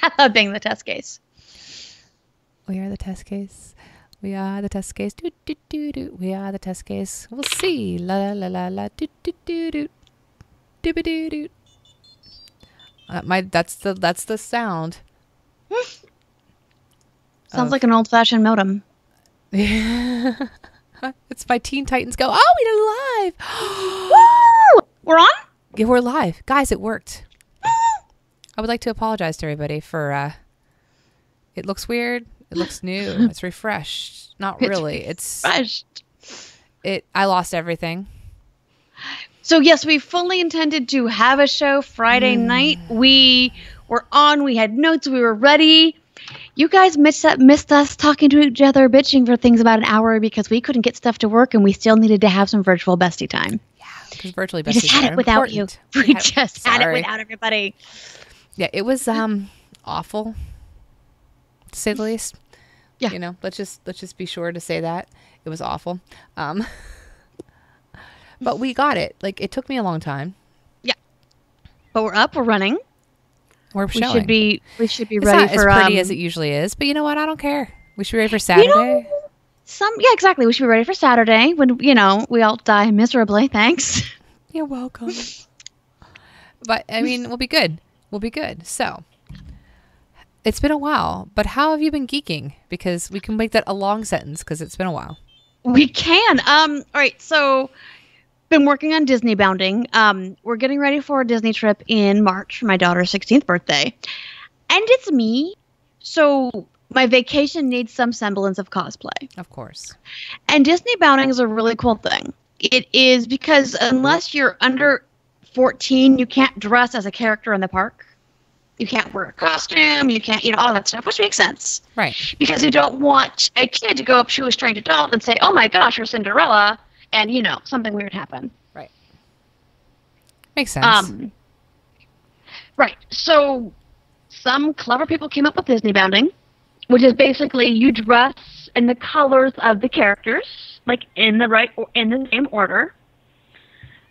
I love being the test case. We are the test case. We are the test case. Do, do, do, do. We are the test case. We'll see. La la la la. Do, do, do, do. Do, do, do, do. That's the sound. Sounds like an old-fashioned modem. It's my Teen Titans Go. Oh, we did it live. Woo! We're on? Yeah, we're live. Guys, it worked. I would like to apologize to everybody for it looks weird. It looks new. It's refreshed. Not really. It's refreshed. I lost everything. So yes, we fully intended to have a show Friday night. We were on. We had notes. We were ready. You guys missed us talking to each other, bitching for things about an hour because we couldn't get stuff to work and we still needed to have some virtual bestie time. Yeah, because virtually besties we just had it without important. you. We just had it without everybody. Yeah, it was awful, to say the least. Yeah, you know, let's just be sure to say that it was awful. But we got it. Like, it took me a long time. Yeah, but we're up. We're running. We're showing. We should be it's ready not for as pretty as it usually is. But you know what? I don't care. We should be ready for Saturday. Yeah, exactly. We should be ready for Saturday when we all die miserably. Thanks. You're welcome. But I mean, we'll be good. We'll be good. So it's been a while. But how have you been geeking? Because we can make that a long sentence because it's been a while. We can. All right. So. Been working on Disney bounding. We're getting ready for a Disney trip in March for my daughter's 16th birthday. And it's me. So my vacation needs some semblance of cosplay. Of course. And Disney bounding is a really cool thing. It is because unless you're under 14, you can't dress as a character in the park. You can't wear a costume. You can't, all that stuff, which makes sense. Right. Because you don't want a kid to go up to a strange adult and say, oh my gosh, you're Cinderella. And, something weird happened. Right. Makes sense. Right. So some clever people came up with Disney bounding, which is basically you dress in the colors of the characters, like in the same order.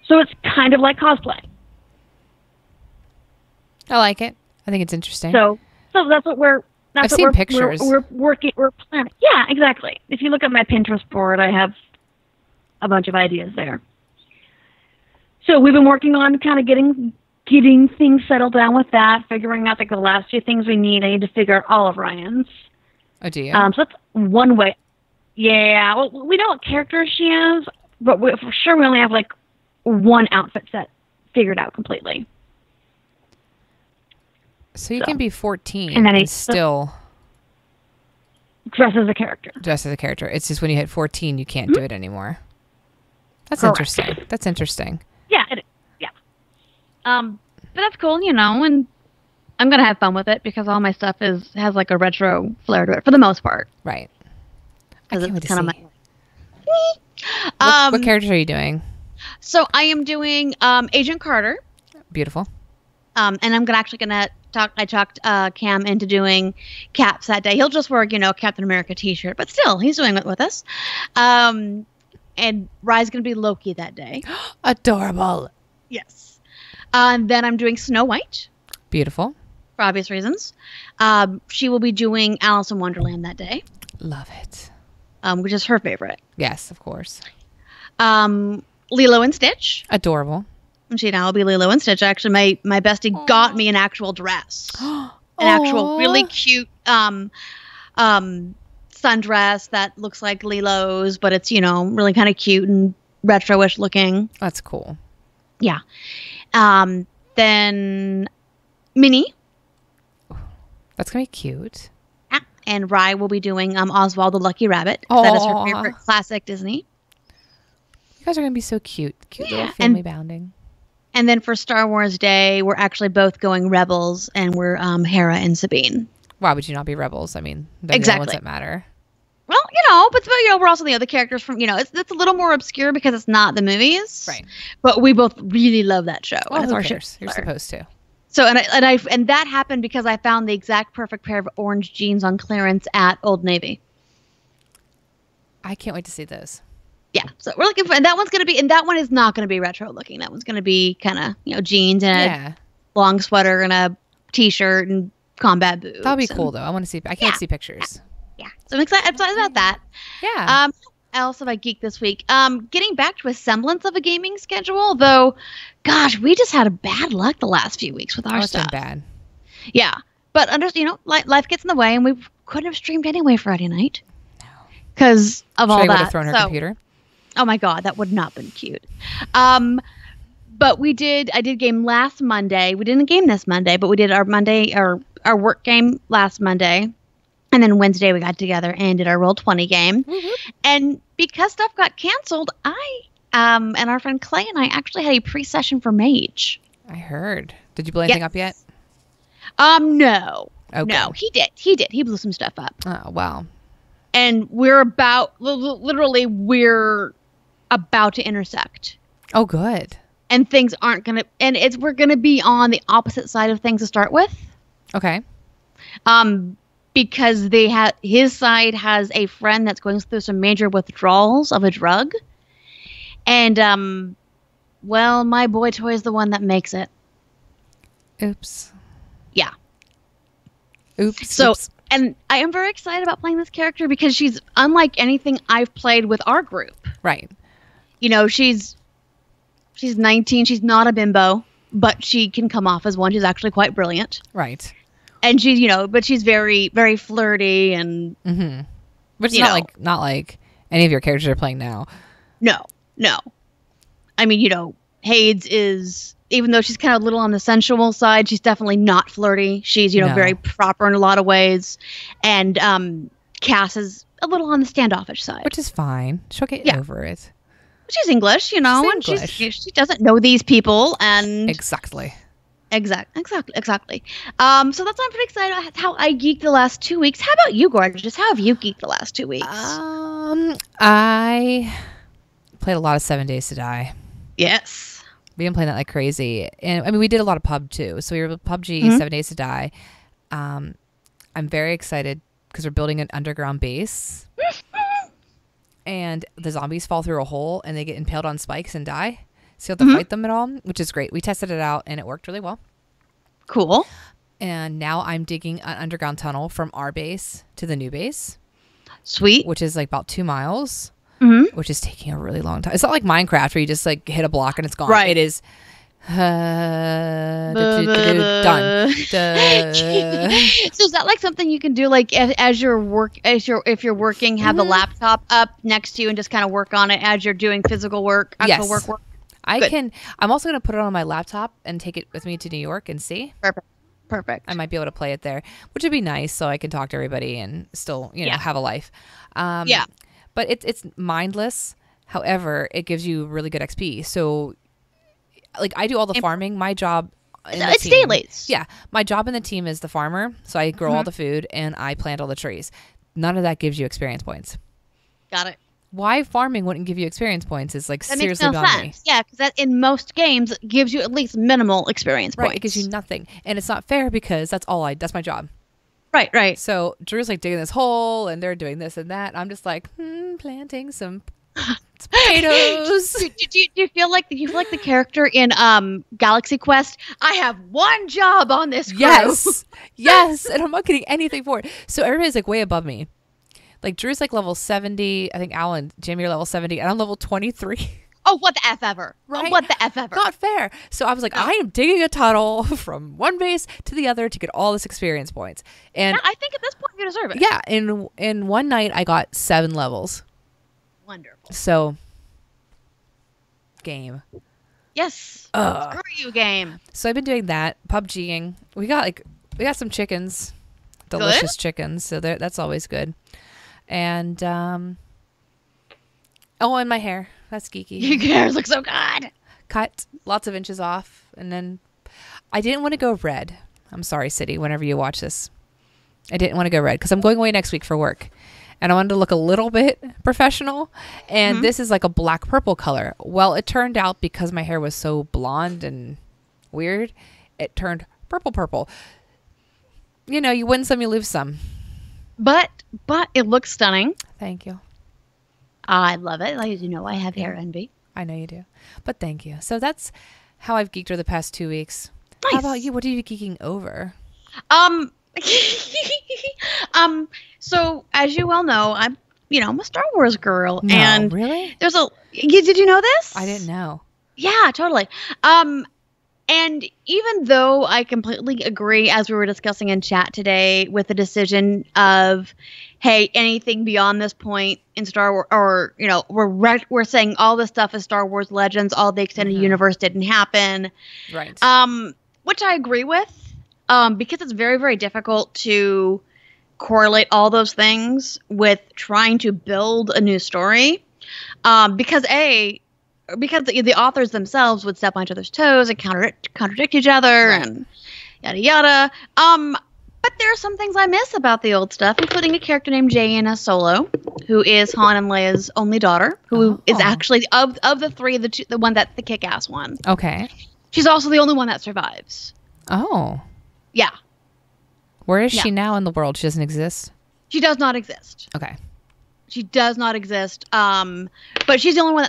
So it's kind of like cosplay. I like it. I think it's interesting. So that's what we're... I've seen pictures. We're planning. Yeah, exactly. If you look at my Pinterest board, I have a bunch of ideas there. So we've been working on kind of getting things settled down with that, figuring out the last few things we need. I need to figure out all of Ryan's. Oh, do you? So that's one way. Yeah, well, we know what characters she is, but for sure we only have one outfit set figured out completely. So you can be 14 and still dress as a character. Dress as a character. It's just when you hit 14, you can't do it anymore. That's interesting. That's interesting. Yeah, it is. Yeah. But that's cool, and I'm gonna have fun with it because all my stuff has a retro flair to it for the most part. Right. Because it's kind of my. What character are you doing? So I am doing Agent Carter. Beautiful. And I'm gonna talk. I talked Cam into doing Caps that day. He'll just wear Captain America T-shirt, but still he's doing it with us. And Rye's going to be Loki that day. Adorable. Yes. Then I'm doing Snow White. Beautiful. For obvious reasons. She will be doing Alice in Wonderland that day. Love it. Which is her favorite. Yes, of course. Lilo and Stitch. Adorable. And she now will be Lilo and Stitch. Actually, my bestie got me an actual dress. An actual really cute sundress that looks like Lilo's, but it's, really kind of cute and retro-ish looking. That's cool. Yeah. Then Minnie. That's going to be cute. And Rye will be doing Oswald the Lucky Rabbit. That is her favorite classic Disney. You guys are going to be so cute. Cute little family bounding. And then for Star Wars Day, we're actually both going Rebels, and we're Hera and Sabine. Why would you not be Rebels? I mean, they're the ones that matter. Well, but we're also the other characters from, it's a little more obscure because it's not the movies. Right. But we both really love that show. Well, who cares? You're supposed to. So, and that happened because I found the exact perfect pair of orange jeans on clearance at Old Navy. I can't wait to see those. Yeah. So we're looking for, and that one is not going to be retro looking. That one's going to be kind of, jeans and a long sweater and a t-shirt and combat boots. That would be cool, though. I want to see. I can't see pictures. Yeah. So I'm excited about that. Yeah. What else have I geeked this week? Getting back to a semblance of a gaming schedule, though. Gosh, we just had a bad luck the last few weeks with our It's been stuff. bad. Yeah, but life gets in the way, and we couldn't have streamed anyway Friday night because of all Shay would that. have thrown her computer. Oh my god, that would not have been cute. But we did. I did game last Monday. We didn't game this Monday, but we did our work game last Monday. And then Wednesday we got together and did our Roll20 game. Mm-hmm. And because stuff got canceled, I and our friend Clay and I actually had a pre-session for Mage. I heard. Did you blow anything up yet? No. Okay. No, he did. He blew some stuff up. Oh, wow. And we're about to intersect. Oh, good. And things aren't going to, and we're going to be on the opposite side of things to start with. Okay. Because his side has a friend that's going through some major withdrawals of a drug. And, well, my boy toy is the one that makes it. Oops. Yeah. Oops. So, oops. And I am very excited about playing this character because she's unlike anything I've played with our group. Right. You know, she's 19. She's not a bimbo, but she can come off as one. She's actually quite brilliant. Right. And she's, but she's very, very flirty and. Mm-hmm. Which is not like any of your characters are playing now. No. I mean, Hades is, even though she's kind of a little on the sensual side, she's definitely not flirty. She's, very proper in a lot of ways. And Cass is a little on the standoffish side. Which is fine. She'll get over it. She's English, She's and she doesn't know these people. And Exactly. So that's why I'm pretty excited about how I geeked the last 2 weeks. How about you, Gorgeous? How have you geeked the last 2 weeks? I played a lot of 7 Days to Die. Yes. We've been playing that like crazy. And I mean, we did a lot of pub too. So we were with PUBG, 7 Days to Die. I'm very excited because we're building an underground base. And the zombies fall through a hole and they get impaled on spikes and die. So you have to fight them at all, which is great. We tested it out and it worked really well. Cool. And now I'm digging an underground tunnel from our base to the new base. Sweet. Which is like about 2 miles. Mm-hmm. Which is taking a really long time. It's not like Minecraft where you just like hit a block and it's gone. Right. It is done. So is that like something you can do like if you're working, have the laptop up next to you and just kind of work on it as you're doing physical work, actual work? I'm also going to put it on my laptop and take it with me to New York and see. Perfect. I might be able to play it there, which would be nice so I can talk to everybody and still, have a life. But it's mindless. However, it gives you really good XP. So, like, I do all the farming. My job it's dailies. Yeah. My job in the team is the farmer. So I grow all the food and I plant all the trees. None of that gives you experience points. Got it. Why farming wouldn't give you experience points is like that seriously makes no beyond sense. me. Yeah, because that in most games gives you at least minimal experience points. Right. It gives you nothing. And it's not fair because that's my job. Right. So Drew's like digging this hole and they're doing this and that. And I'm just like, planting some potatoes. Do you feel like the character in Galaxy Quest? I have one job on this crew. Yes. And I'm not getting anything for it. So everybody's like way above me. Like Drew's like level 70. I think Alan and Jamie are level 70 and I'm level 23. Oh, what the F ever. Right? Oh, what the F ever. Not fair. So I was like, I am digging a tunnel from one base to the other to get all this experience points. And I think at this point you deserve it. Yeah. In one night, I got 7 levels. Wonderful. So, game. Yes. Screw you, game. So I've been doing that. PUBGing. We got some chickens. Delicious chickens. So that's always good. And, and my hair. That's geeky. Your hair looks so good. Cut lots of inches off. And then I didn't want to go red. I'm sorry, City, whenever you watch this. I didn't want to go red because I'm going away next week for work. And I wanted to look a little bit professional. And this is like a black purple color. Well, it turned out because my hair was so blonde and weird, it turned purple. You win some, you lose some. But it looks stunning. Thank you. I love it. Like, I have hair envy. I know you do. But thank you. So that's how I've geeked over the past 2 weeks. Nice. How about you? What are you geeking over? So as you well know, I'm a Star Wars girl, No, and really? did you know this? I didn't know. Yeah, totally. Um, and even though I completely agree, as we were discussing in chat today, with the decision of, hey, anything beyond this point in Star Wars, or we're saying all this stuff is Star Wars Legends, all the extended universe didn't happen. Right. Which I agree with, because it's very, very difficult to correlate all those things with trying to build a new story. Because the authors themselves would step on each other's toes and contradict each other, Right. and yada yada. But there are some things I miss about the old stuff, including a character named Jaina Solo, who is Han and Leia's only daughter, who is actually of the three, the one that the kick-ass one. Okay. She's also the only one that survives. Oh. Yeah. Where is she now in the world? She doesn't exist? She does not exist. Okay. She does not exist. But she's the only one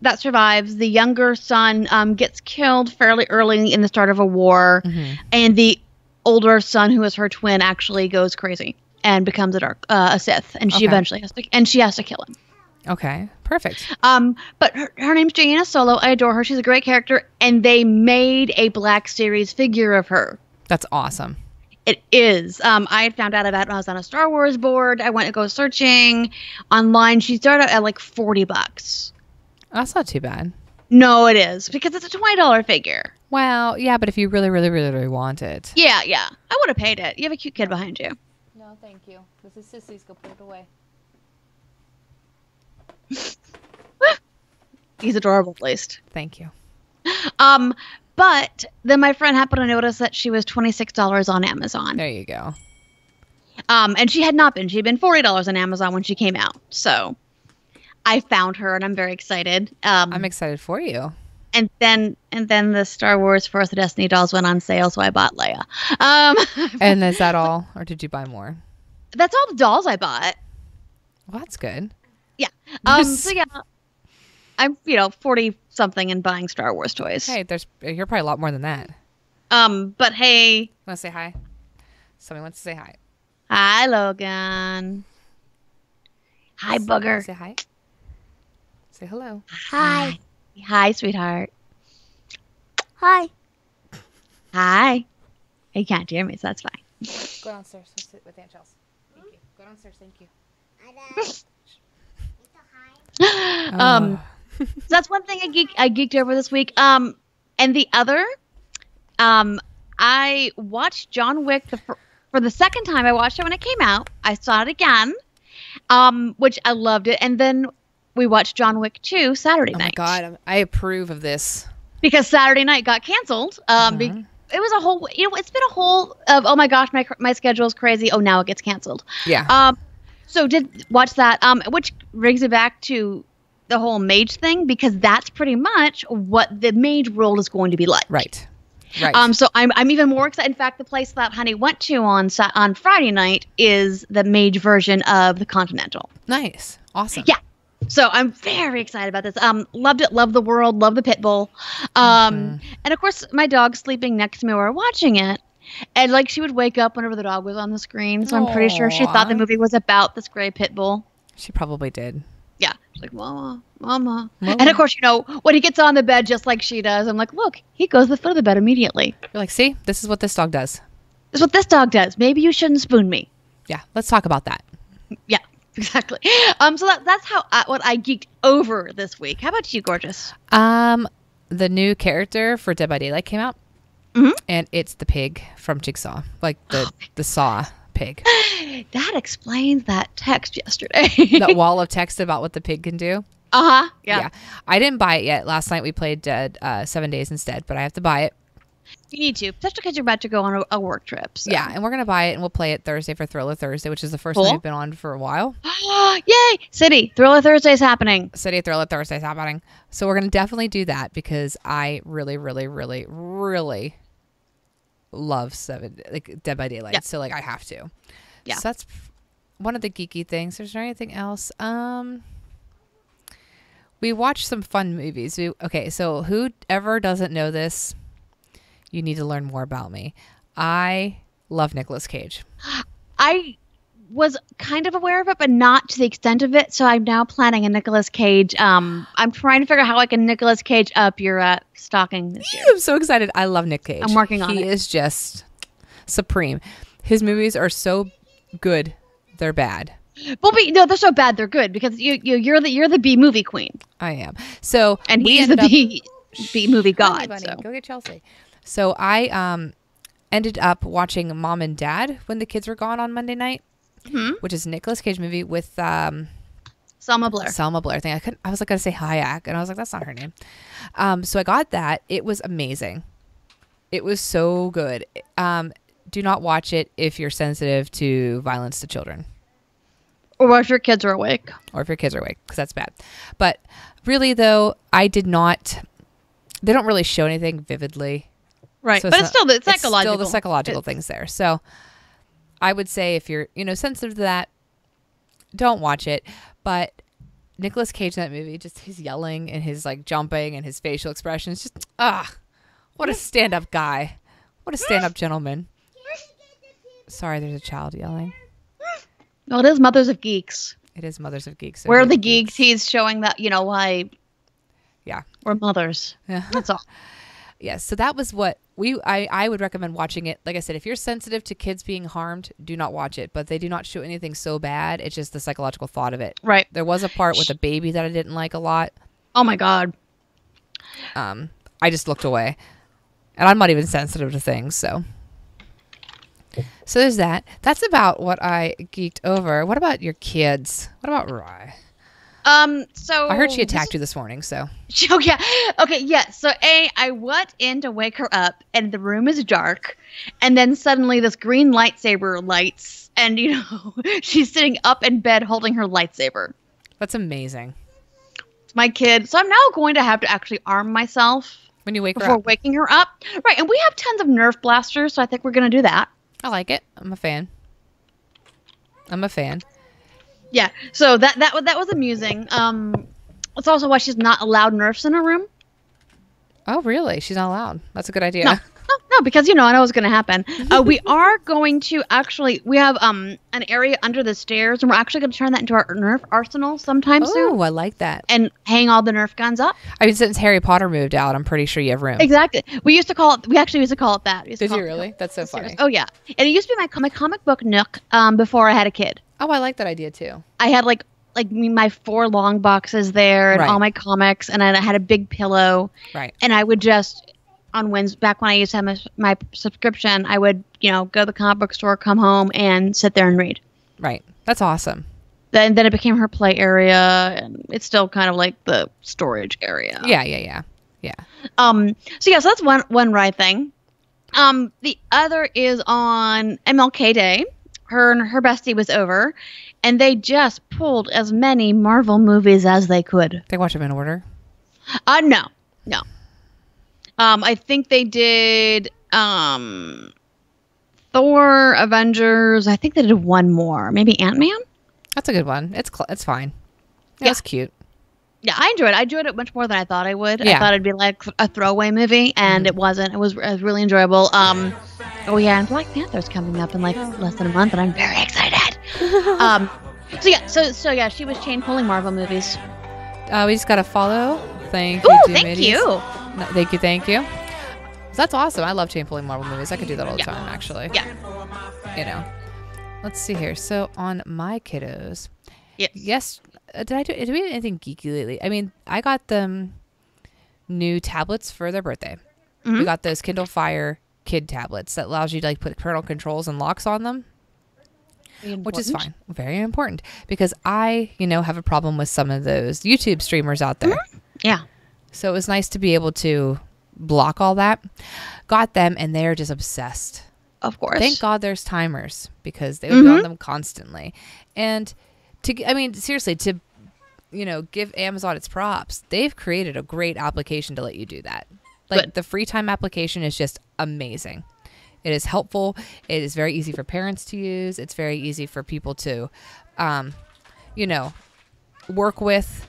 that survives. The younger son gets killed fairly early in the start of a war, and the older son, who is her twin, actually goes crazy and becomes a Sith, and she eventually has to kill him. Okay. Perfect. But her name's Jaina Solo. I adore her. She's a great character, and they made a Black Series figure of her. That's awesome. It is. I had found out about it when I was on a Star Wars board. I went to go searching online. She started at like $40. That's not too bad. No, it is, because it's a $20 figure. Well, yeah, but if you really, really, really, really want it. Yeah. I would have paid it. You have a cute kid behind you. No, thank you. This is Sissy's. Go put it away. He's adorable, at least. Thank you. But then my friend happened to notice that she was $26 on Amazon. There you go. And she had not been. She had been $40 on Amazon when she came out. So I found her, and I'm very excited. I'm excited for you. And then the Star Wars Force of Destiny dolls went on sale, so I bought Leia. And is that all, or did you buy more? That's all the dolls I bought. Well, that's good. Yeah. So yeah, I'm 40 something and buying Star Wars toys. Hey, you're probably a lot more than that. But hey. Want to say hi? Somebody wants to say hi. Hi, Logan. Hi, bugger. Say hi. Say hello. Hi. Hi, sweetheart. Hi. Hi. He can't hear me, so that's fine. Go downstairs. Let's sit with Aunt Chelsea. Thank you. Go downstairs. Thank you. So that's one thing I geeked over this week. And the other, I watched John Wick for the second time. I watched it when it came out. I saw it again, which I loved it. And then we watched John Wick 2 Saturday night. Oh my God, I approve of this. Because Saturday night got canceled. It was a whole, it's been a whole of, oh my gosh, my schedule is crazy. Oh, now it gets canceled. Yeah. So did watch that, which brings it back to the whole mage thing, because that's pretty much what the mage world is going to be like. Right. Right. So I'm even more excited. In fact, the place that Honey went to on Friday night is the mage version of the Continental. Nice. Awesome. Yeah. So I'm very excited about this. Loved it. Loved the world. Loved the pit bull. And of course, my dog's sleeping next to me while we're watching it. And like, she would wake up whenever the dog was on the screen. So I'm pretty sure she thought the movie was about this gray pit bull. She probably did. Yeah. She's like, Mama. And of course, when he gets on the bed just like she does, I'm like, look, he goes to the foot of the bed immediately. You're like, see, this is what this dog does. This is what this dog does. Maybe you shouldn't spoon me. Yeah. Let's talk about that. Yeah, exactly. So that's what I geeked over this week. How about you, gorgeous? The new character for Dead by Daylight came out. And it's the pig from Jigsaw, like the Saw pig. That explains that text yesterday. That wall of text about what the pig can do. Yeah. I didn't buy it yet. Last night we played Dead 7 Days instead, but I have to buy it. You need to, especially because you're about to go on a work trip. So. Yeah, and we're gonna buy it and we'll play it Thursday for Thriller Thursday, which is the first time we've been on for a while. Yay! City Thriller Thursday is happening. City Thriller Thursday is happening. So we're gonna definitely do that because I really, really, really, really love Dead by Daylight. Yeah. So I have to. Yeah. So that's one of the geeky things. Is there anything else? We watched some fun movies. So whoever doesn't know this, you need to learn more about me. I love Nicolas Cage. I was kind of aware of it, but not to the extent of it. So I'm now planning a Nicolas Cage. I'm trying to figure out how I can Nicolas Cage up your stocking this year. I'm so excited. I love Nick Cage. I'm working on it. He is just supreme. His movies are so good, they're bad. Well, but, no, they're so bad they're good because you're the B movie queen. I am. So and he's the B movie god. Bunny, so go get Chelsea. So I ended up watching Mom and Dad when the kids were gone on Monday night, which is a Nicolas Cage movie with Selma Blair. Selma Blair. I was like gonna say Hayek, and I was like, that's not her name. So I got that. It was amazing. It was so good. Do not watch it if you're sensitive to violence to children. Or if your kids are awake. Because that's bad. But really, though, I did not... They don't really show anything vividly. Right. So but it's still the psychological. It's still the psychological things there. So I would say if you're, sensitive to that, don't watch it. But Nicolas Cage in that movie, just his yelling and his, jumping and his facial expressions, just, what a stand-up guy. What a stand-up gentleman. Sorry, there's a child yelling. No, it is Mothers of Geeks. It is Mothers of Geeks. We're the geeks. He's showing that, why. Yeah. We're mothers. Yeah. That's all. Yes. So that was what I would recommend watching it. Like I said, if you're sensitive to kids being harmed, do not watch it. But they do not show anything so bad. It's just the psychological thought of it. Right. There was a part with a baby that I didn't like a lot. Oh, my God. I just looked away. And I'm not even sensitive to things, so... So there's that. That's about what I geeked over. What about your kids? What about Rye? So I heard she attacked you this morning, so. Oh, yeah. Okay, yeah. So, I went in to wake her up, and the room is dark, and then suddenly this green lightsaber lights, and, she's sitting up in bed holding her lightsaber. That's amazing. It's my kid. So I'm now going to have to actually arm myself. When you wake her before up. waking her up. Right, and we have tons of Nerf blasters, so I think we're going to do that. I like it. I'm a fan. Yeah, so that was amusing. It's also why she's not allowed Nerfs in her room. Oh, really? She's not allowed. That's a good idea. No, because I know what's going to happen. We are going to we have an area under the stairs, and we're actually going to turn that into our Nerf arsenal sometime soon. Oh, I like that. And hang all the Nerf guns up. I mean, since Harry Potter moved out, I'm pretty sure you have room. Exactly. We actually used to call it that. Did you really? That's so funny. Oh, yeah. And it used to be my comic book nook before I had a kid. Oh, I like that idea, too. I had, my 4 long boxes there and all my comics, and I had a big pillow. Right. And I would just... on Wednesday, back when I used to have my subscription, I would, go to the comic book store, come home, and sit there and read. Right. That's awesome. Then it became her play area, and it's still kind of like the storage area. Yeah. So that's one right thing. The other is on MLK Day. Her and her bestie was over, and they just pulled as many Marvel movies as they could. They watch them in order? No. I think they did Thor, Avengers. I think they did one more. Maybe Ant-Man? That's a good one. It's fine. Yeah, it's cute. Yeah, I enjoyed it. I enjoyed it much more than I thought I would. Yeah. I thought it'd be like a throwaway movie, and it wasn't. It was really enjoyable. Oh, yeah, and Black Panther's coming up in less than a month, and I'm very excited. So she was chain pulling Marvel movies. We just got to follow. Thank you. Ooh, thank you. No, thank you. That's awesome. I love chain pulling Marvel movies. I could do that all the time, actually. Yeah. Let's see here. So on my kiddos, yes. Did we do anything geeky lately? I mean, I got them new tablets for their birthday. Mm-hmm. We got those Kindle Fire kid tablets that allows you to put parental controls and locks on them. Which is fine. Very important. Because I, have a problem with some of those YouTube streamers out there. Mm-hmm. Yeah. So it was nice to be able to block all that. Got them, and they're just obsessed. Of course. Thank God there's timers, because they would be on them constantly. And seriously, to give Amazon its props, they've created a great application to let you do that. The free time application is just amazing. It is helpful. It is very easy for parents to use. It's very easy for people to, work with.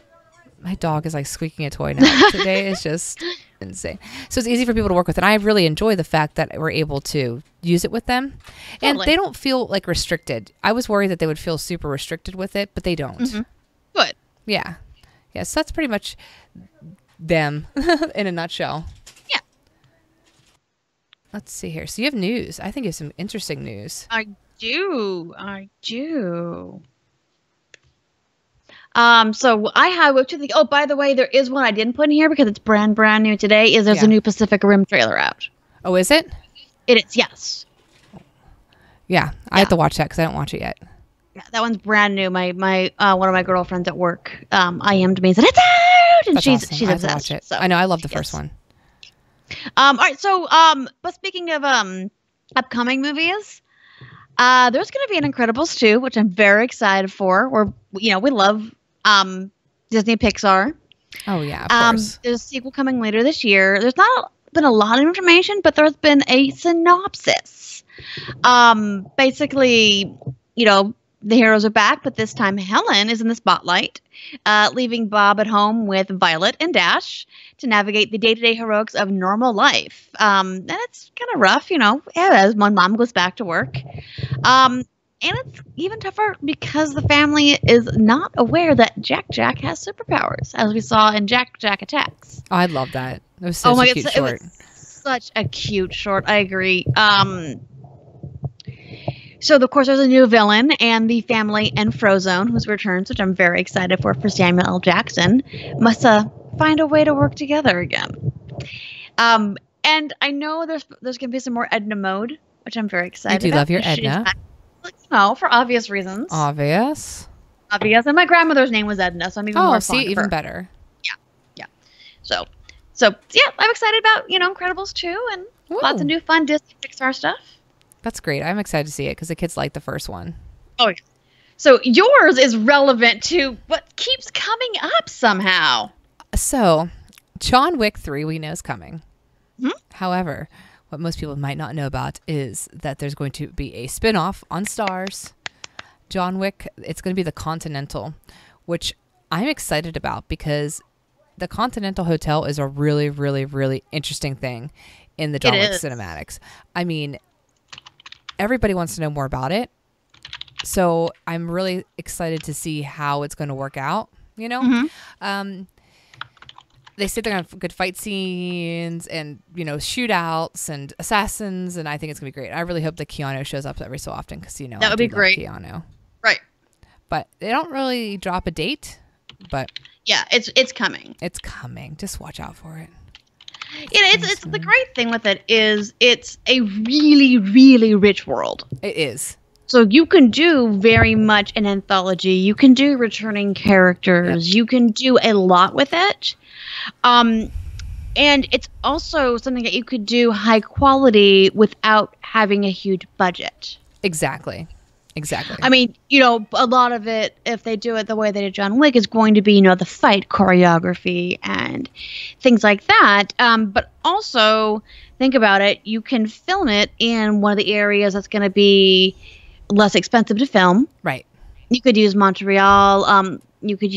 My dog is squeaking a toy now. Today is just insane. So it's easy for people to work with, and I really enjoy the fact that we're able to use it with them, and they don't feel like restricted. I was worried that they would feel super restricted with it, but they don't. Mm-hmm. Good. Yeah. Yes, that's pretty much them in a nutshell. Yeah. Let's see here. So you have news. I think you have some interesting news. I do. So I have two things. Oh, by the way, there is one I didn't put in here because it's brand new today. There's a new Pacific Rim trailer out. Oh, is it? It is, yes. Yeah, I have to watch that because I don't watch it yet. Yeah, that one's brand new. My one of my girlfriends at work IM'd me and said it's out, and she's awesome. obsessed. Watch it. So, I know. I love the first one. All right. So but speaking of upcoming movies, there's going to be an Incredibles 2, which I'm very excited for. We love Disney Pixar. Oh yeah, of course. There's a sequel coming later this year. There's not been a lot of information, but there's been a synopsis. Basically, the heroes are back, but this time Helen is in the spotlight, leaving Bob at home with Violet and Dash to navigate the day-to-day heroics of normal life. And it's kind of rough, as my mom goes back to work. And it's even tougher because the family is not aware that Jack has superpowers, as we saw in Jack Attacks. Oh, I love that. It was such a cute short. It was such a cute short. I agree. So, of course, there's a new villain, and the family and Frozone, whose returns, which I'm very excited for Samuel L. Jackson, must find a way to work together again. And I know there's going to be some more Edna mode, which I'm very excited about. You do love your Edna. For obvious reasons. Obvious. And my grandmother's name was Edna, so I'm even more fond of her. Even better. Yeah. So yeah, I'm excited about, Incredibles 2 and lots of new fun Disney Pixar stuff. That's great. I'm excited to see it because the kids like the first one. Oh, yeah. So yours is relevant to what keeps coming up somehow. So John Wick 3 we know is coming. Hmm? However, what most people might not know about is that there's going to be a spin-off on Starz. John Wick, it's going to be the Continental, which I'm excited about because the Continental Hotel is a really, really, really interesting thing in the John Wick cinematics. I mean, everybody wants to know more about it. So I'm really excited to see how it's going to work out, Mm-hmm. They say they're going to have good fight scenes and, shootouts and assassins, and I think it's going to be great. I really hope that Keanu shows up every so often because, that would be great. Keanu. Right. But they don't really drop a date, but... Yeah, it's coming. It's coming. Just watch out for it. It's the great thing with it is it's a really, really rich world. It is. So you can do very much an anthology. You can do returning characters. Yep. You can do a lot with it. And it's also something that you could do high quality without having a huge budget. Exactly. I mean, a lot of it, if they do it the way they did John Wick, is going to be, the fight choreography and things like that. But also, think about it, you can film it in one of the areas that's going to be less expensive to film. Right. You could use Montreal. You could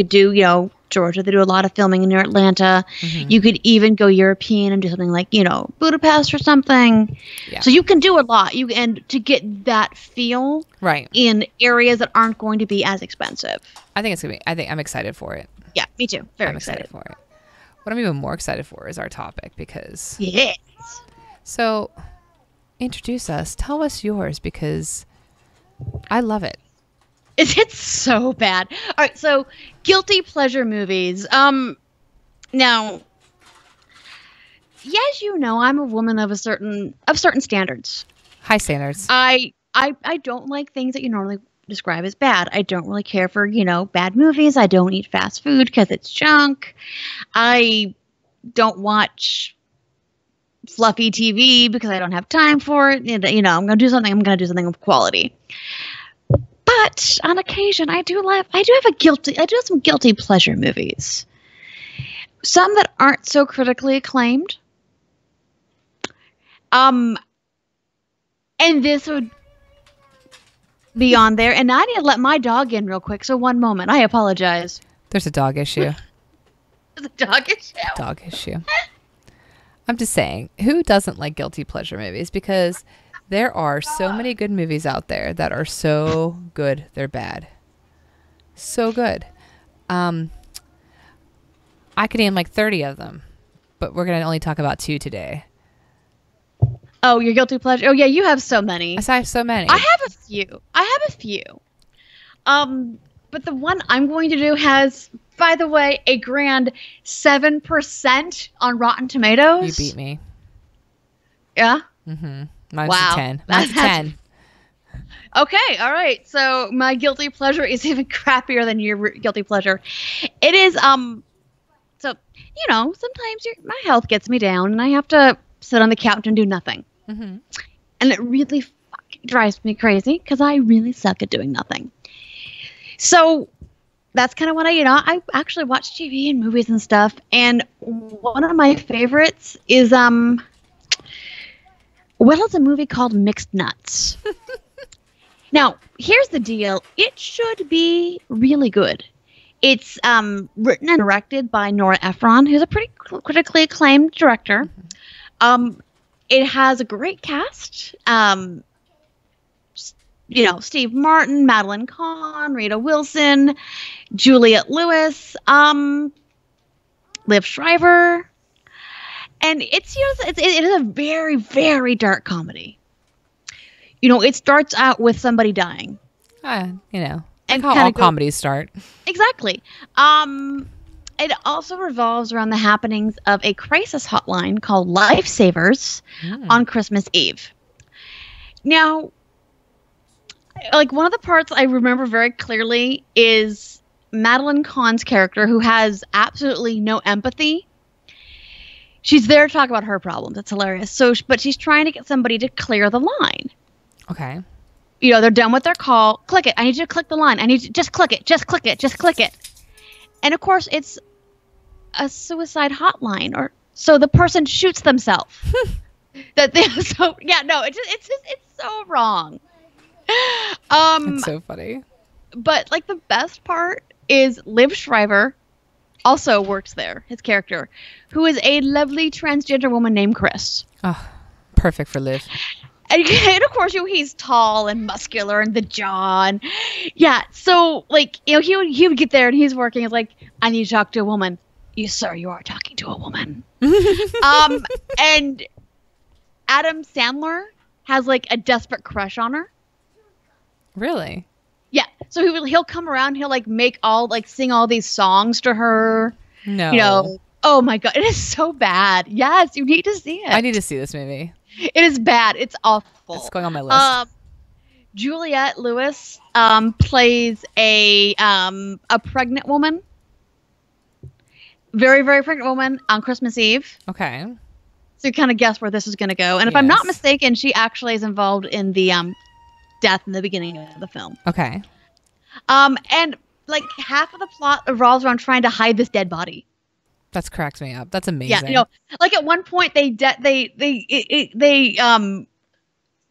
do, Georgia. They do a lot of filming near Atlanta. Mm-hmm. You could even go European and do something like, Budapest or something. Yeah. So you can do a lot. And to get that feel right in areas that aren't going to be as expensive. I think I'm excited for it. Yeah, me too. Very excited for it. What I'm even more excited for is our topic because... Yes. So, introduce us. Tell us yours because I love it. It's so bad. All right, so guilty pleasure movies. Now, yes, I'm a woman of certain standards. High standards. I don't like things that you normally describe as bad. I don't really care for, bad movies. I don't eat fast food because it's junk. I don't watch fluffy TV because I don't have time for it. I'm going to do something of quality. But on occasion, I do have some guilty pleasure movies. Some that aren't so critically acclaimed. And this would be on there. And I need to let my dog in real quick. So one moment. I apologize. There's a dog issue. It's a dog issue. Dog issue. I'm just saying, who doesn't like guilty pleasure movies? Because there are so many good movies out there that are so good they're bad. So good. I could name like 30 of them, but we're going to only talk about 2 today. Oh, your guilty pleasure. Oh, yeah, you have so many. I have so many. I have a few. But the one I'm going to do has, by the way, a grand 7% on Rotten Tomatoes. You beat me. Yeah? Mm-hmm. Mine's Wow. a 10. Mine's a 10. Okay, all right. So my guilty pleasure is even crappier than your guilty pleasure. It is, so, sometimes my health gets me down and I have to sit on the couch and do nothing. Mm-hmm. And it really fucking drives me crazy because I really suck at doing nothing. So that's kind of what I actually watch TV and movies and stuff. And one of my favorites is, it's a movie called Mixed Nuts. Now, here's the deal. It should be really good. It's written and directed by Nora Ephron, who's a pretty critically acclaimed director. It has a great cast. Steve Martin, Madeline Kahn, Rita Wilson, Juliette Lewis, Liv Schreiber. And it is a very, very dark comedy. It starts out with somebody dying. And And how all comedies start. Exactly. It also revolves around the happenings of a crisis hotline called Lifesavers on Christmas Eve. Now, like, one of the parts I remember very clearly is Madeline Kahn's character, who has absolutely no empathy. She's there to talk about her problems. It's hilarious. But she's trying to get somebody to clear the line. Okay. They're done with their call. Click it. I need you to click the line. I need you just click it. Just click it. Just click it. And of course, it's a suicide hotline, so the person shoots themselves. It's so wrong. It's so funny. But like, the best part is Liv Schreiber also works there. His character, who is a lovely transgender woman named Chris. Oh, perfect for Liv. And of course, he's tall and muscular and the jaw. And yeah, so like, he would get there and he's working. It's like, I need to talk to a woman. Sir, you are talking to a woman. And Adam Sandler has like a desperate crush on her. Really? Yeah. So he'll come around. He'll like sing all these songs to her. No. Oh my God, it is so bad. Yes, you need to see it. I need to see this movie. It is bad. It's awful. It's going on my list. Juliette Lewis plays a pregnant woman. Very, very pregnant woman on Christmas Eve. Okay. So you kind of guess where this is going to go. And if I'm not mistaken, she actually is involved in the death in the beginning of the film. Okay. And like, half of the plot revolves around trying to hide this dead body. That's cracks me up. That's amazing. Yeah, like at one point they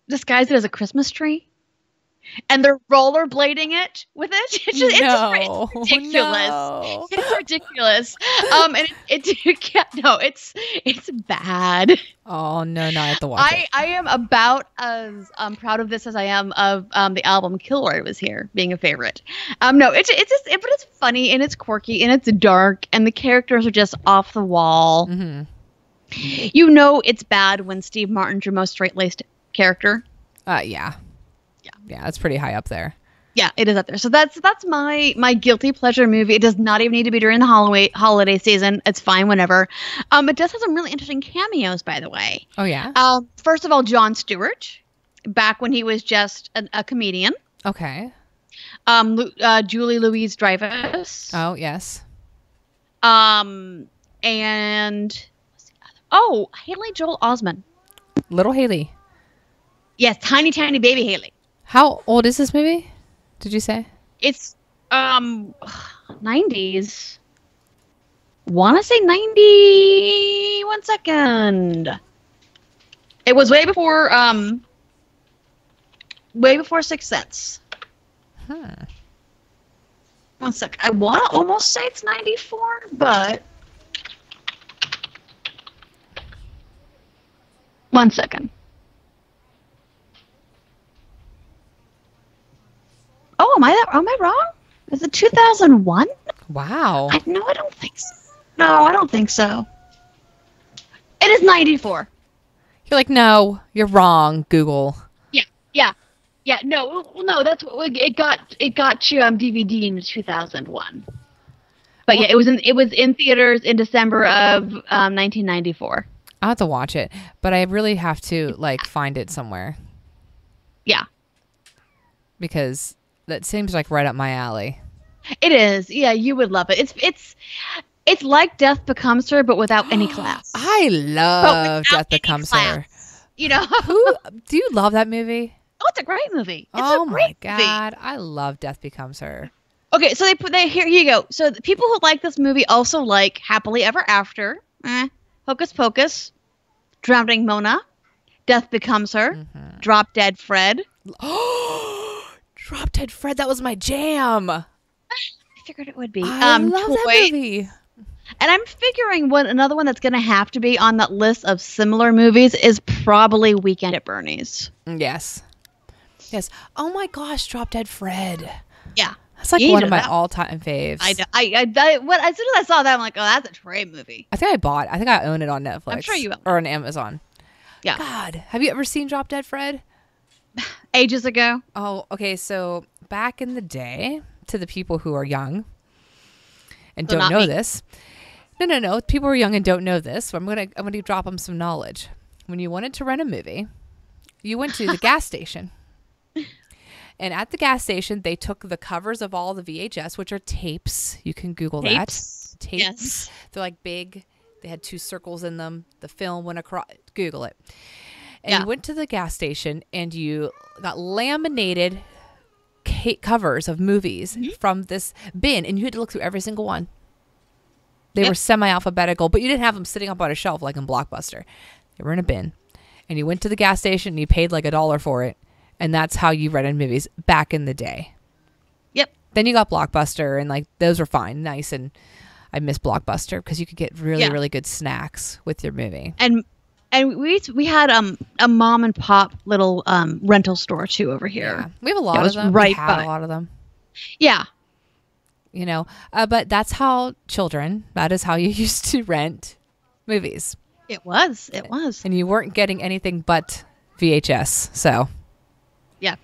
disguised it as a Christmas tree, and they're rollerblading it with it. It's ridiculous. No. It's ridiculous. And it's bad. Oh no, I have to watch it. I am about as proud of this as I am of the album Kilroy was here being a favorite. No, but it's funny and it's quirky and it's dark and the characters are just off the wall. Mm-hmm. It's bad when Steve Martin's your most straight-laced character. Yeah, that's pretty high up there. Yeah, it is up there. So that's my guilty pleasure movie. It does not even need to be during the holiday season. It's fine whenever. It does have some really interesting cameos, by the way. Oh yeah. First of all, Jon Stewart, back when he was just a comedian. Okay. Julie Louis-Dreyfus. Oh yes. And Haley Joel Osment. Little Haley. Yes, tiny baby Haley. How old is this movie? Did you say? It's 90s. Want to say 90. 1 second. It was way before Sixth Sense. Huh. 1 sec. I want to almost say it's 94, but 1 second. Oh, am I wrong? Is it 2001? Wow. No, I don't think so. No, I don't think so. It is 94. You're like, no, you're wrong, Google. Yeah. No. That's what it got you DVD in 2001. But yeah, it was in theaters in December of 1994. I'll have to watch it, but I really have to find it somewhere Yeah, because that seems like right up my alley. it is. Yeah, you would love it. It's like Death Becomes Her, but without any class. I love Death Becomes Her. You know, Do you love that movie? Oh, it's a great movie. My God, I love Death Becomes Her. Okay, so here you go. So the people who like this movie also like Happily Ever After, Hocus Pocus, Drowning Mona, Death Becomes Her, Drop Dead Fred. Drop Dead Fred, that was my jam. I figured it would be. I love that movie. And I'm figuring another one that's going to have to be on that list of similar movies is probably Weekend at Bernie's. Yes. Oh my gosh, Drop Dead Fred. Yeah. That's like one of my all-time faves. I as soon as I saw that, I'm like, oh, that's a great movie. I think I own it on Netflix. I'm sure you own it. Or on Amazon. Yeah. God, have you ever seen Drop Dead Fred? Ages ago. Oh, okay. So back in the day, to the people who are young and don't know this. No. People who are young and don't know this. So I'm gonna drop them some knowledge. When you wanted to rent a movie, you went to the gas station. And at the gas station, they took the covers of all the VHS, which are tapes. You can Google that. Tapes. Yes. They're like big. They had 2 circles in them. The film went across. Google it. And you went to the gas station and you got laminated covers of movies from this bin. And you had to look through every single one. They were semi-alphabetical, but you didn't have them sitting up on a shelf like in Blockbuster. They were in a bin. And you went to the gas station and you paid like $1 for it. And that's how you rented movies back in the day. Yep. Then you got Blockbuster, and those were fine, nice, and I miss Blockbuster because you could get really good snacks with your movie. And we had a mom and pop little rental store too over here. Yeah. We have a lot of them. Right, we had a lot of them. Yeah. You know, but that's how that is how you used to rent movies. It was. And you weren't getting anything but VHS, so. Yeah.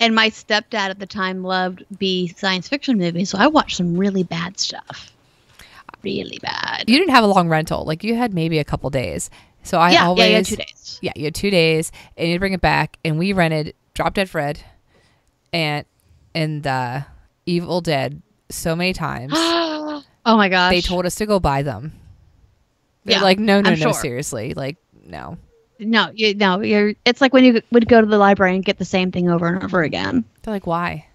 And my stepdad at the time loved B science fiction movies, so I watched some really bad stuff. Really bad. You didn't have a long rental. You had maybe a couple days. So I always... you had 2 days. Yeah, you had 2 days, and you'd bring it back, and we rented Drop Dead Fred and Evil Dead so many times. Oh my gosh. They told us to go buy them. They're no, seriously. No. No, it's like when you would go to the library and get the same thing over and over again. They're like, why?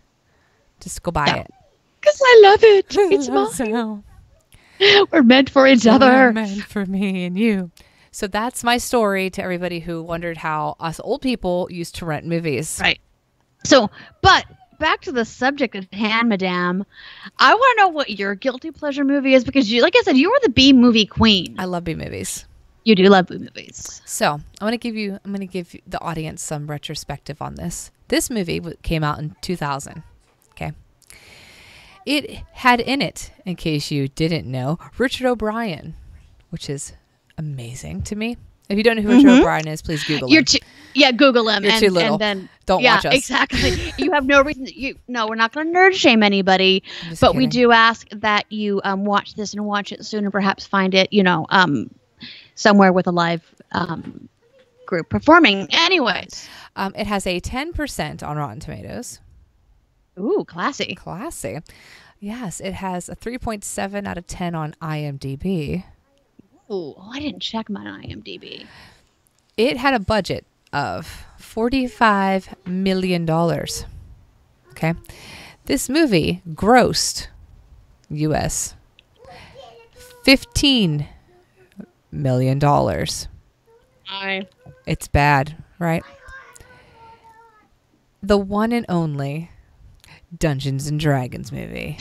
Just go buy it. Because I love it. It's mine. We're meant for each other. We're meant for me and you. So that's my story to everybody who wondered how us old people used to rent movies. Right. So, but back to the subject at hand, Madame. I want to know what your guilty pleasure movie is because, like I said, you are the B movie queen. I love B movies. You do love B movies. So I'm going to give the audience some retrospective on this. This movie came out in 2000. Okay. It had in it, in case you didn't know, Richard O'Brien, which is amazing to me. If you don't know who Richard O'Brien is, please Google him. Google him. You're too little. And then, don't watch us. Exactly. You have no reason. No, we're not going to nerd shame anybody, but kidding. We do ask that you watch this and watch it soon and perhaps find it, somewhere with a live group performing. Anyways. It has a 10% on Rotten Tomatoes. Ooh, classy. Classy. Yes, it has a 3.7 out of 10 on IMDb. Ooh, I didn't check my IMDb. It had a budget of $45 million. Okay. This movie grossed US $15 million. It's bad, right? The one and only Dungeons and Dragons movie.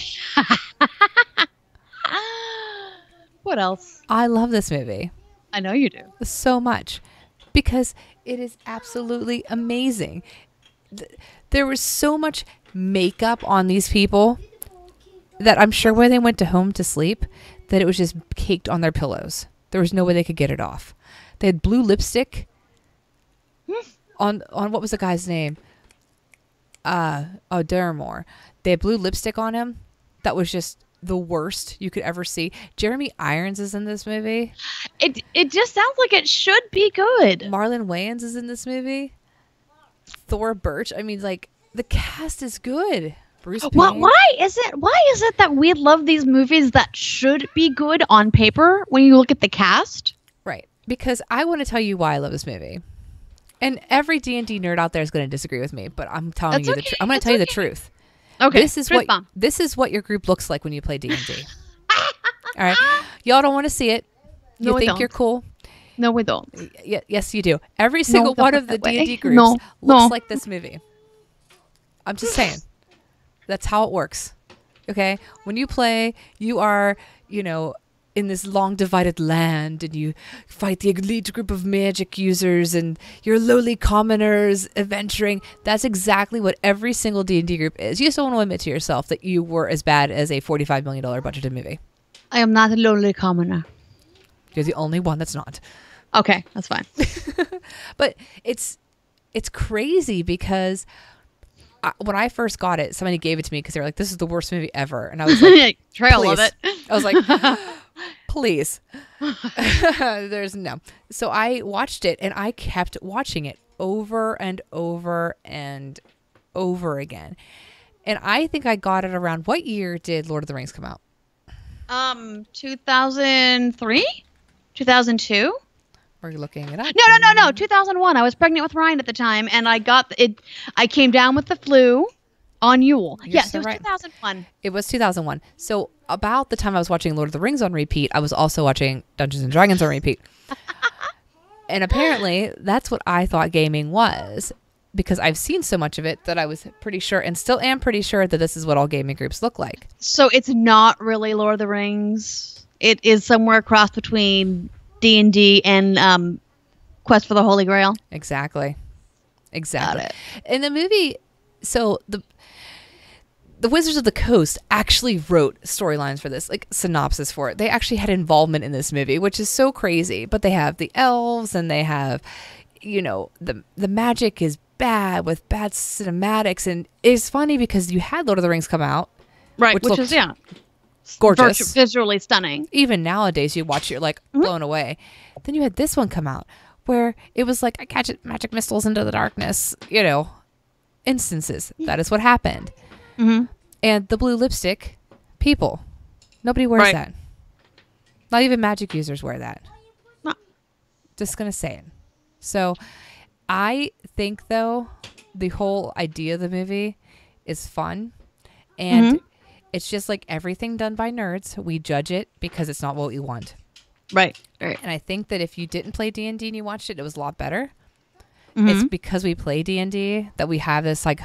What else? I love this movie. I know you do. So much. because it is absolutely amazing. There was so much makeup on these people that I'm sure when they went home to sleep, that it was just caked on their pillows. There was no way they could get it off. They had blue lipstick on what was the guy's name? Daramore. They had blue lipstick on him. That was just the worst you could ever see. Jeremy Irons is in this movie. It just sounds like it should be good. Marlon Wayans is in this movie. Thor Birch. I mean, like, the cast is good. Bruce Payne. Why is it that we love these movies that should be good on paper when you look at the cast? Right. Because I want to tell you why I love this movie. And every D&D nerd out there is going to disagree with me, but I'm telling you the truth. I'm going to tell you the truth. Okay. This is what your group looks like when you play D&D. All right. Y'all don't want to see it. You think you're cool. No, we don't. Yes, you do. Every single one of the D&D groups looks like this movie. I'm just saying. That's how it works. Okay? When you play, you are, in this long divided land, and you fight the elite group of magic users, and you're lowly commoners adventuring. That's exactly what every single D&D group is. You just don't want to admit to yourself that you were as bad as a $45 million budgeted movie. I am not a lowly commoner. You're the only one that's not. Okay, that's fine. But it's crazy because when I first got it, somebody gave it to me because they were like, "This is the worst movie ever," and I was like, "Trail of it." I was like, "Please." There's no. So I watched it, and I kept watching it over and over and over again. And I think I got it around, what year did Lord of the Rings come out? 2003, 2002. Are you looking it up? No. 2001. I was pregnant with Ryan at the time, and I got it. I came down with the flu on Yule. Yes, it was right. 2001. It was 2001. So about the time I was watching Lord of the Rings on repeat, I was also watching Dungeons and Dragons on repeat. And apparently, that's what I thought gaming was, because I've seen so much of it that I was pretty sure, and still am pretty sure, that this is what all gaming groups look like. So it's not really Lord of the Rings. It is somewhere across between D&D and Quest for the Holy Grail. Exactly. In the movie, so the Wizards of the Coast actually wrote storylines for this, like synopsis for it. They actually had involvement in this movie, which is so crazy. But they have the elves, and they have, the magic is bad with bad cinematics, and it's funny because you had Lord of the Rings come out, right? Which is gorgeous, visually stunning. Even nowadays, you watch, you're like blown away. Then you had this one come out where it was like, I catch magic missiles into the darkness, instances. That is what happened. Mm-hmm. And the blue lipstick, people, nobody wears that. Not even magic users wear that. No. Just gonna say it. So I think, though, the whole idea of the movie is fun, and it's just like everything done by nerds. We judge it because it's not what we want. Right. And I think that if you didn't play D&D and you watched it, it was a lot better. It's because we play D&D that we have this, like,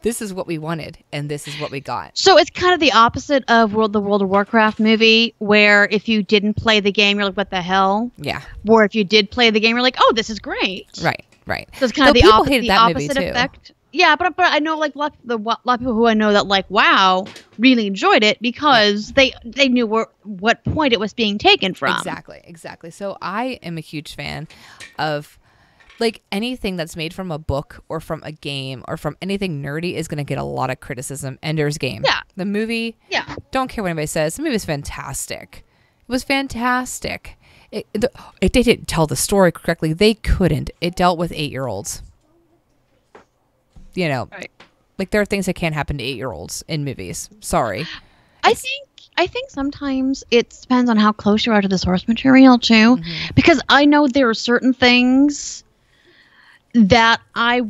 this is what we wanted, and this is what we got. So it's kind of the opposite of the World of Warcraft movie, where if you didn't play the game, you're like, what the hell? Yeah. Or if you did play the game, you're like, oh, this is great. Right. So it's kind of the opposite movie effect. Too. Yeah, but I know, like, a lot of people who I know that, like, wow, really enjoyed it because they knew what point it was being taken from. Exactly. So I am a huge fan of, like, anything that's made from a book or from a game or from anything nerdy is going to get a lot of criticism. Ender's Game. Yeah. The movie. Yeah. Don't care what anybody says. The movie was fantastic. It was fantastic. They didn't tell the story correctly. They couldn't. It dealt with 8-year-olds. Right. Like, there are things that can't happen to 8-year-olds in movies. Sorry. I think sometimes it depends on how close you are to the source material too, because I know there are certain things that I'm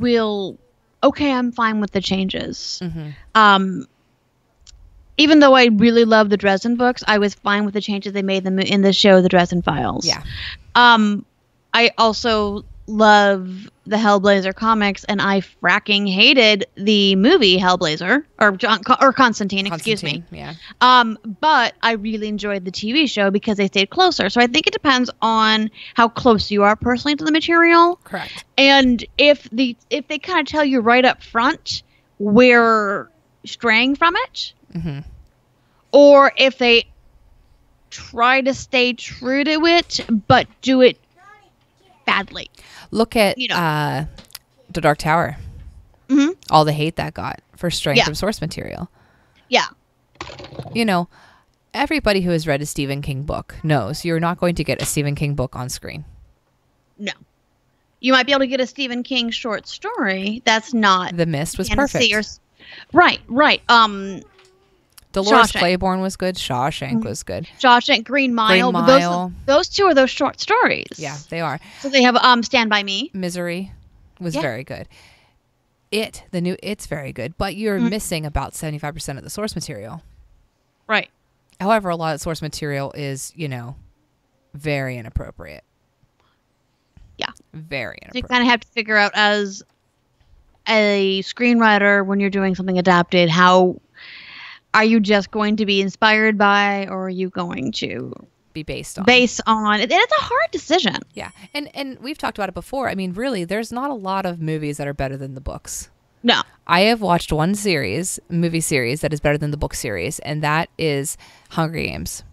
fine with the changes. Even though I really love the Dresden books, I was fine with the changes they made in the show, The Dresden Files. Yeah. I also love the Hellblazer comics, and I fracking hated the movie Hellblazer or Constantine, excuse me. Yeah. But I really enjoyed the TV show because they stayed closer. So I think it depends on how close you are personally to the material. Correct. And if they kind of tell you right up front we're straying from it, or if they try to stay true to it but do it badly. Look at The Dark Tower. All the hate that got for straying from source material. Yeah. You know, everybody who has read a Stephen King book knows you're not going to get a Stephen King book on screen. No. You might be able to get a Stephen King short story. That's not... The Mist was perfect. Right. Dolores Claiborne was good. Shawshank was good. Shawshank, Green Mile. Those two are those short stories. Yeah, they are. So they have Stand By Me. Misery was very good. The new It's very good, but you're missing about 75% of the source material. Right. However, a lot of source material is, very inappropriate. Yeah. Very inappropriate. So you kind of have to figure out as a screenwriter when you're doing something adapted, how are you just going to be inspired by, or are you going to be based on? And it's a hard decision. Yeah. And we've talked about it before. I mean, really, there's not a lot of movies that are better than the books. No. I have watched one movie series that is better than the book series, and that is Hunger Games.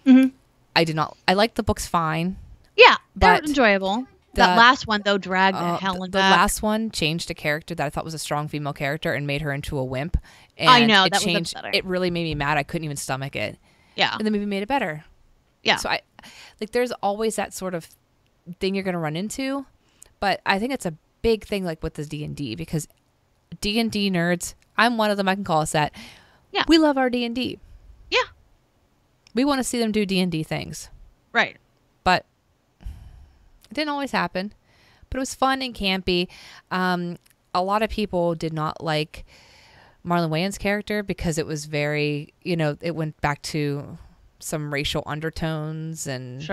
I like the books fine. Yeah, they're but enjoyable. That last one, though, dragged Helen the back. The last one changed a character that I thought was a strong female character and made her into a wimp. And I know, that was better. It really made me mad. I couldn't even stomach it. Yeah. And the movie made it better. Yeah. So there's always that sort of thing you're going to run into, but I think it's a big thing like with the D&D, because D&D nerds, I'm one of them, I can call us that. Yeah. We love our D&D. Yeah. We want to see them do D&D things. Right. But it didn't always happen, but it was fun and campy. A lot of people did not like Marlon Wayans' character because it was very, it went back to some racial undertones and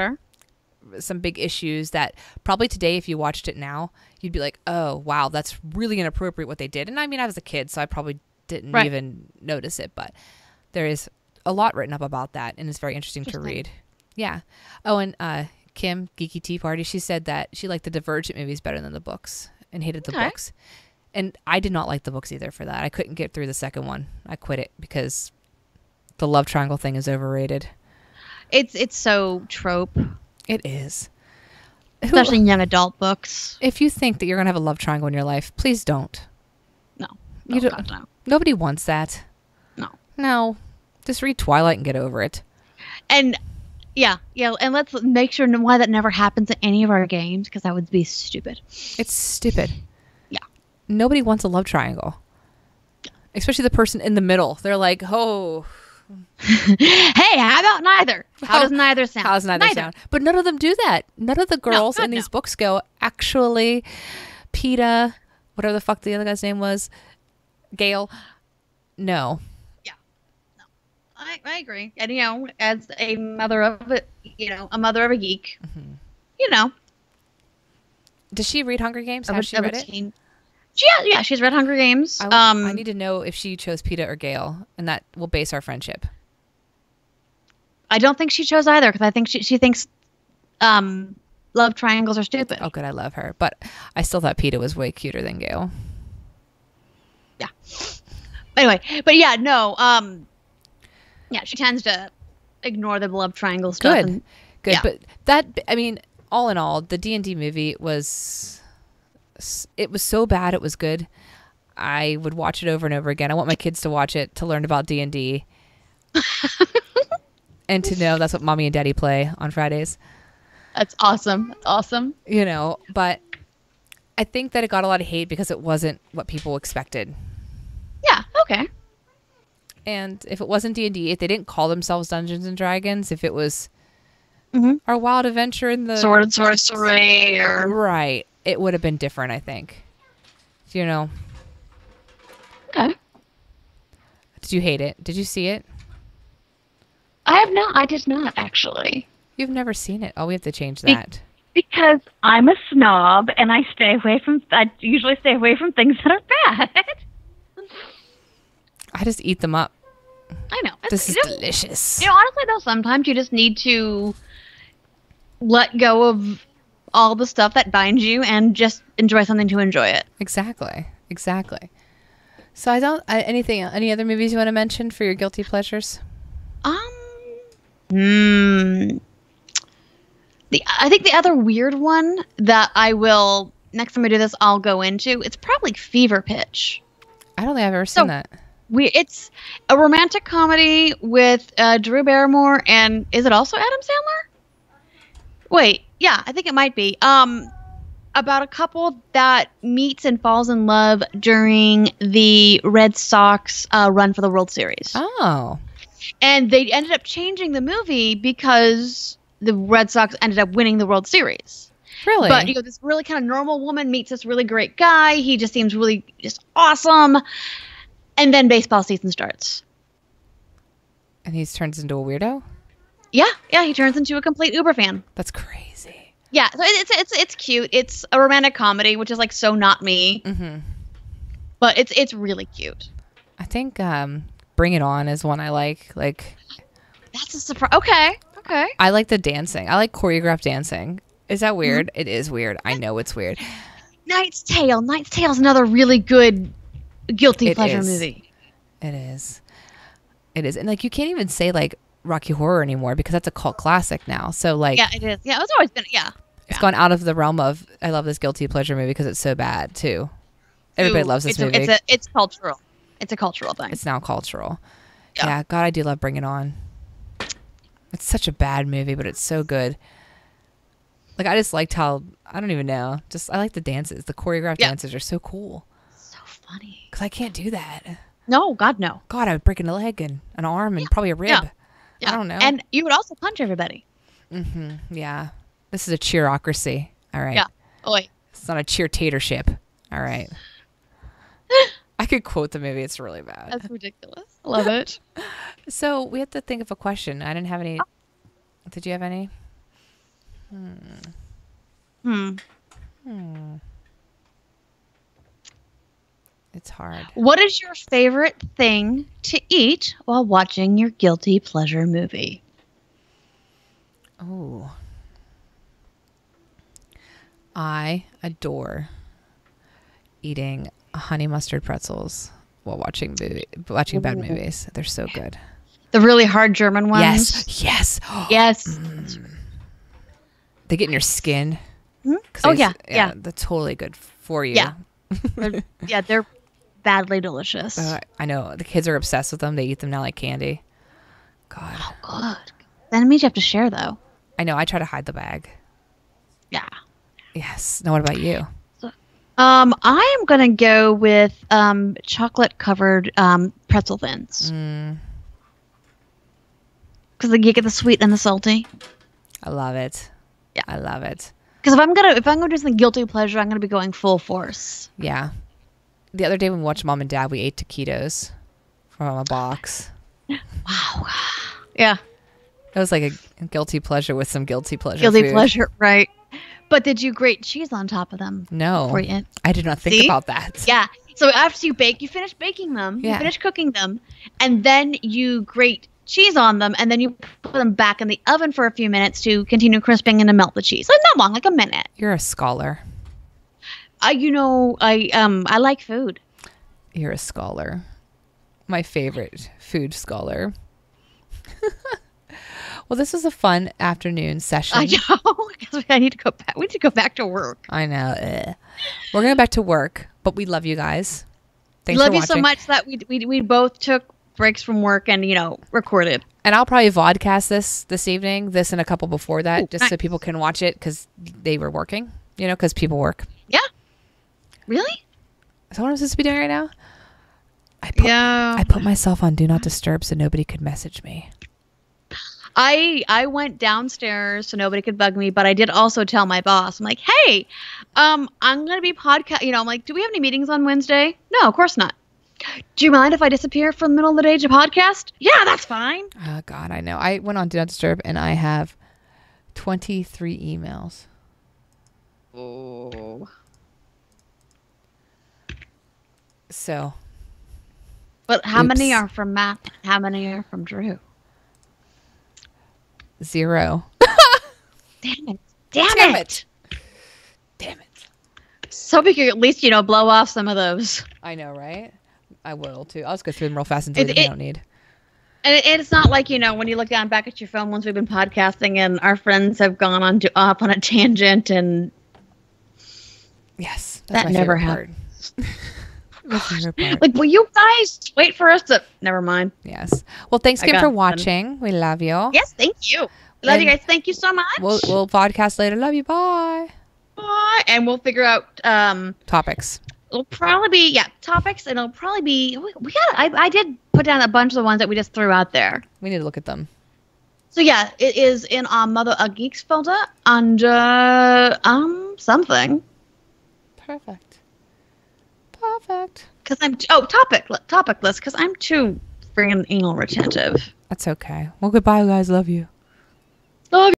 some big issues that probably today, if you watched it now, you'd be like, oh, wow, that's really inappropriate what they did. And I mean, I was a kid, so I probably didn't even notice it, but there is a lot written up about that, and it's very interesting to read. Yeah. Oh, and Kim, Geeky Tea Party, she said that she liked the Divergent movies better than the books and hated the books. And I did not like the books either for that. I couldn't get through the second one. I quit it because the love triangle thing is overrated. It's so trope. It is. Especially in young adult books. If you think that you're going to have a love triangle in your life, please don't. No. You don't. No. Nobody wants that. No. Just read Twilight and get over it. And yeah, and let's make sure why that never happens in any of our games, because that would be stupid. It's stupid. Yeah. Nobody wants a love triangle. Especially the person in the middle. They're like, oh... Hey, how about neither? How does neither sound? How does neither sound? But none of them do that. None of the girls in these books go, actually, PETA, whatever the fuck the other guy's name was, Gale, no. Yeah. No. I agree. And, as a mother of a geek, Does she read Hunger Games? Has she read it? Yeah, she's read Hunger Games. I need to know if she chose PETA or Gale, and that will base our friendship. I don't think she chose either, because I think she thinks love triangles are stupid. Oh, good, I love her. But I still thought PETA was way cuter than Gale. Yeah. Anyway, but yeah, no. Yeah, she tends to ignore the love triangle stuff. Good. Yeah. But that, I mean, all in all, the D&D movie was so bad it was good. I would watch it over and over again. I want my kids to watch it to learn about D&D. And to know that's what mommy and daddy play on Fridays. That's awesome. But I think that it got a lot of hate because it wasn't what people expected. Yeah, okay. And if it wasn't D&D, if they didn't call themselves Dungeons and Dragons, if it was our wild adventure in the... Sword and sorcery. Right. It would have been different, I think. Okay. Did you hate it? Did you see it? I have not. I did not, actually. You've never seen it. Oh, we have to change that. Because I'm a snob and I usually stay away from things that are bad. I just eat them up. I know. This is delicious. Honestly though, sometimes you just need to let go of all the stuff that binds you and just enjoy something to enjoy it. Exactly. So any other movies you want to mention for your guilty pleasures? I think the other weird one that I will, next time we do this, I'll go into, it's probably Fever Pitch. I don't think I've ever seen that. It's a romantic comedy with Drew Barrymore, and is it also Adam Sandler? Wait, yeah, I think it might be. About a couple that meets and falls in love during the Red Sox run for the World Series. Oh. And they ended up changing the movie because the Red Sox ended up winning the World Series. Really? But this really kind of normal woman meets this really great guy. He just seems really just awesome. And then baseball season starts. And he turns into a weirdo? Yeah, he turns into a complete Uber fan. That's crazy. Yeah, so it's cute. It's a romantic comedy, which is like so not me. Mm-hmm. But it's really cute. I think Bring It On is one I like. That's a surprise. Okay. I like the dancing. I like choreographed dancing. Is that weird? Mm-hmm. It is weird. I know it's weird. Knight's Tale. Knight's Tale is another really good guilty pleasure movie. It is. And you can't even say Rocky Horror anymore because that's a cult classic now. So yeah, it is. Yeah, it's always been. Yeah. It's gone out of the realm of I love this guilty pleasure movie because it's so bad too. Everybody loves this movie. It's cultural. It's a cultural thing. It's now cultural. Yeah, God, I do love Bring It On. It's such a bad movie, but it's so good. I just liked how, I don't even know. I like the dances. The choreographed dances are so cool. So funny. Because I can't do that. No, God, no. God, I would break a leg and an arm and probably a rib. Yeah. I don't know. And you would also punch everybody. Mm-hmm. Yeah. This is a cheerocracy. All right. Yeah. Oi. It's not a cheertatorship. All right. I could quote the movie. It's really bad. That's ridiculous. I love it. So we have to think of a question. I didn't have any. Did you have any? It's hard. What is your favorite thing to eat while watching your guilty pleasure movie? Oh. I adore eating honey mustard pretzels while watching bad movies. They're so good. The really hard German ones? Yes. Yes. They get in your skin. Oh, yeah. They're totally good for you. Yeah. They're badly delicious. I know. The kids are obsessed with them. They eat them now like candy. God. Oh, good. Then it means you have to share, though. I know. I try to hide the bag. Yeah. Yes. Now, what about you? I am going to go with chocolate-covered pretzel thins. Because you get the sweet and the salty. I love it. Yeah. I love it. Because if I'm gonna do something guilty pleasure, I'm gonna be going full force. Yeah. The other day when we watched Mom and Dad, we ate taquitos from a box. Wow. Yeah. It was like a guilty pleasure with some guilty pleasure Guilty food. pleasure, right. But did you grate cheese on top of them? No. Before you I did not think about that. Yeah. So after you finish baking them, you finish cooking them, and then you grate cheese on them, and then you put them back in the oven for a few minutes to continue crisping and to melt the cheese. So not long, like a minute. You're a scholar. I like food. You're a scholar. My favorite food scholar. Well, this was a fun afternoon session. I know, because I need to go back. We need to go back to work. I know. We're going back to work, but we love you guys. Thanks for watching. Love you so much that we both took breaks from work and recorded. And I'll probably vodcast this evening, this and a couple before that, just so people can watch it because they were working, because people work. Yeah. Really? Is that what I'm supposed to be doing right now? I put myself on Do Not Disturb so nobody could message me. I went downstairs so nobody could bug me, but I did also tell my boss, I'm like, hey, I'm going to be I'm like, do we have any meetings on Wednesday? No, of course not. Do you mind if I disappear from the middle of the day to podcast? Yeah, that's fine. Oh, God, I know. I went on Do Not Disturb, and I have 23 emails. Oh. So. But how many Oops. are from Matt? How many are from Drew? 0. Damn it. Damn Damn it. Damn it. So we could at least, blow off some of those. I know, right? I will too. I'll just go through them real fast and delete them I don't need. And it's not like, when you look down back at your phone once we've been podcasting and our friends have gone on off on a tangent and... Yes. That's that my never favorite happens. That's my favorite part. Like, will you guys wait for us to... Never mind. Yes. Well, thanks again for watching. We love you. Yes, thank you. Love you guys. Thank you so much. We'll podcast later. Love you. Bye. Bye. And we'll figure out... topics. It'll probably be, topics, and it'll probably be... I did put down a bunch of the ones that we just threw out there. We need to look at them. So, yeah, it is in our Mother of Geeks folder under, something. Perfect. Because I'm... Oh, topic list, because I'm too friggin' anal retentive. That's okay. Well, goodbye, guys. Love you. Love you.